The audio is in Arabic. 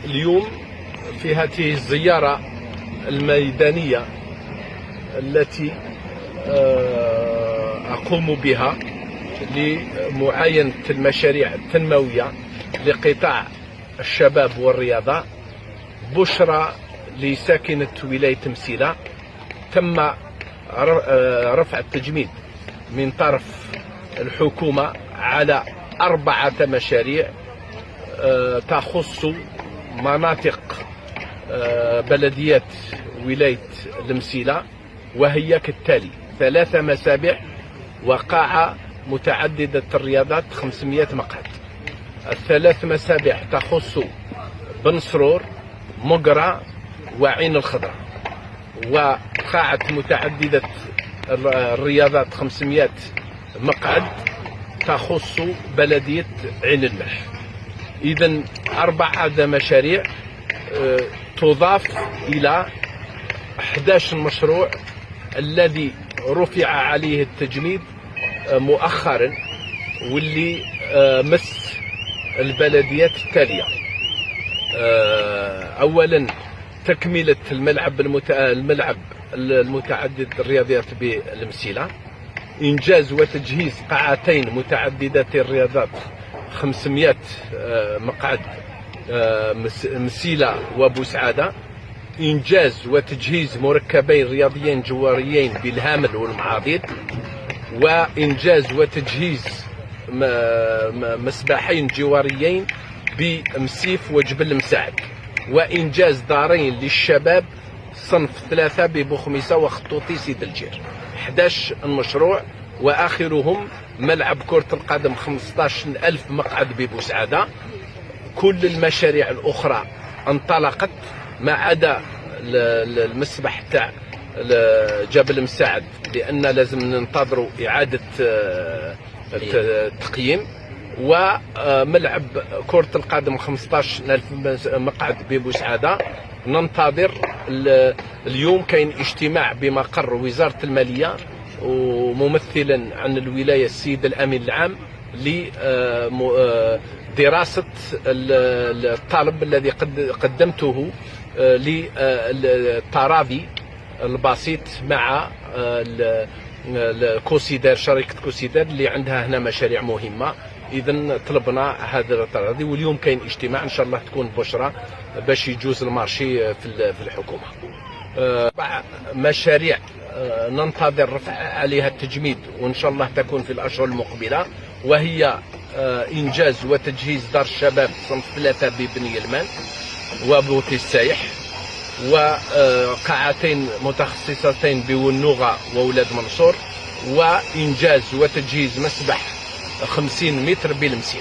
اليوم في هذه الزيارة الميدانية التي أقوم بها لمعاينة المشاريع التنموية لقطاع الشباب والرياضة، بشرى لساكنة ولاية مسيلة. تم رفع التجميد من طرف الحكومة على 4 مشاريع تخص مناطق بلديات ولاية المسيلة، وهي كالتالي: 3 مسابح وقاعة متعددة الرياضات 500 مقعد. ال3 مسابح تخص بن سرور، مقرى، وعين الخضراء. وقاعة متعددة الرياضات 500 مقعد تخص بلدية عين الملح. إذن 4 مشاريع تضاف إلى 11 مشروع الذي رفع عليه التجميد مؤخرا، واللي مس البلديات التالية: أولا تكملة الملعب المتعدد الرياضيات بالمسيلة، إنجاز وتجهيز قاعتين متعددة الرياضات 500 مقعد مسيلة وبوسعادة، إنجاز وتجهيز مركبين رياضيين جواريين بالهامل والمعاضيد، وإنجاز وتجهيز مسبحين جواريين بمسيف وجبل مساعد، وإنجاز دارين للشباب صنف 3 ببوخميسة وخطوطي سيد الجير. 11 مشروع، وآخرهم ملعب كرة القدم 15,000 مقعد ببوسعادة. كل المشاريع الأخرى انطلقت ما عدا المسبح تاع جبل مساعد، لأن لازم ننتظروا إعادة التقييم. وملعب كرة القدم 15,000 مقعد ببوسعادة ننتظر. اليوم كاين اجتماع بمقر وزارة المالية وممثلا عن الولاية السيد الأمين العام لدراسة الطلب الذي قدمته للتراضي البسيط مع كوسيدار، شركة كوسيدار اللي عندها هنا مشاريع مهمة. إذن طلبنا هذا التراضي، واليوم كاين اجتماع إن شاء الله تكون بشرى باش يجوز المارشي في الحكومة. 4 مشاريع ننتظر رفع عليها التجميد، وإن شاء الله تكون في الأشهر المقبلة، وهي إنجاز وتجهيز دار الشباب صنف 3 ببني المان وبوتي السايح، وقاعتين متخصصتين بونوغة وولاد منصور، وإنجاز وتجهيز مسبح 50 متر بالمسير.